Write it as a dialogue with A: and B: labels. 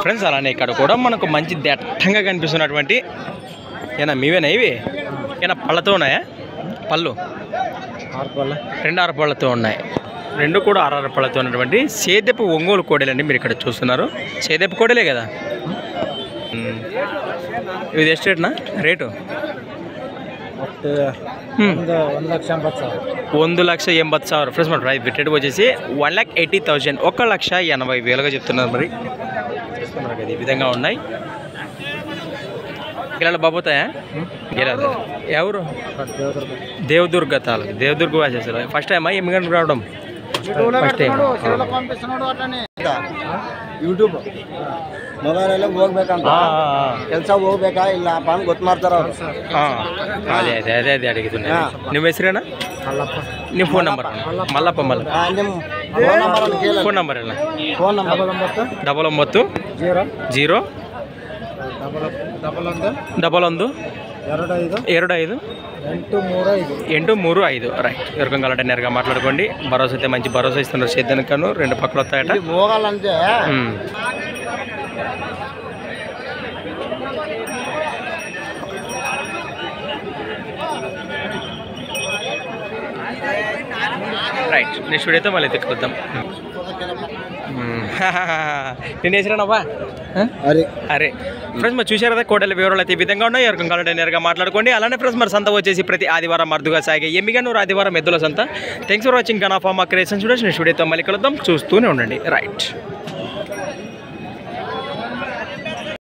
A: friends అలానే ఇక్కడ కూడా మనకు మంచి దట్టంగా కనిపిస్తున్నటువంటి ఏనా మీవేనా ఇవి ఏనా పళ్ళతో ఉన్నాయా పళ్ళు
B: 6 పళ్ళ
A: 2 పళ్ళతో ఉన్నాయి రెండు కూడా 6 పళ్ళతో ఉన్నటువంటి సేదెపు ఒంగోలు కోడలండి మీరు ఇక్కడ చూస్తున్నారు సేదెపు కోడలే కదా ఇది ఎస్టేట్నా రేటు 1,80,000 ఫ్రెండ్స్ మన ప్రైస్ రేట్ వచ్చేసి 1,80,000 1,80,000గా చెప్తున్నారు మరి చూస్తున్నారు కదా ఈ విధంగా ఉన్నాయి గిలాలు బాబోతాయా గిలాలు ఎవరు దేవదుర్గ తాలూకు దేవదుర్గ వచ్చేసారు ఫస్ట్ టైమా ఎమ్మిగంట రావడం ಫಸ್ಟ್ ಟೈಮ್
B: ಯೂಟ್ಯೂಬ್ ಮೊಬೈಲ್ ಎಲ್ಲ ಹೋಗ್ಬೇಕಂತ ಕೆಲಸ ಹೋಗ್ಬೇಕಾ ಇಲ್ಲ ಅಂತ ಗೊತ್ತು ಮಾಡ್ತಾರ ಅವರು
A: ಅದೇ ಅದೇ ಅದೇ ಅದೇ ಅಡಿಗೆ ನಿಮ್ಮ ಹೆಸರೇನ ನಿಮ್ಮ ಫೋನ್ ನಂಬರ್ ಮಲ್ಲಪ್ಪ
B: ನಿಮ್ಮ
A: ಫೋನ್ ನಂಬರ್ ಎಲ್ಲ
B: ಫೋನ್ ನಂಬರ್
A: 99 0 11 25 835 రైట్ ఎవరికం కావాలంటే నేరుగా మాట్లాడుకోండి భరోసా అయితే మంచి భరోసా ఇస్తున్నారు సేద్యానికను 2 పక్కలు వస్తాయట
B: పోగాలంటే
A: రైట్ నెక్స్ట్ వీడియోతో మళ్ళీ తెక్కుద్దాం నేను వేసిరానబ్బా అరే ఫ్రెండ్స్ మరి చూసారు కదా కోటల వివరాలు అయితే ఈ విధంగా ఉన్నాయి ఎవరికం కావాలంటే నేరుగా మాట్లాడుకోండి అలానే ఫ్రెండ్స్ మరి సంత వచ్చేసి ప్రతి ఆదివారం అరుదుగా సాగే ఎమ్మిగనూరు ఆదివారం ఎద్దుల సంత thanks for watching Gana pharma creations next వీడియోతో మళ్ళీ కలుద్దాం చూస్తూనే ఉండండి రైట్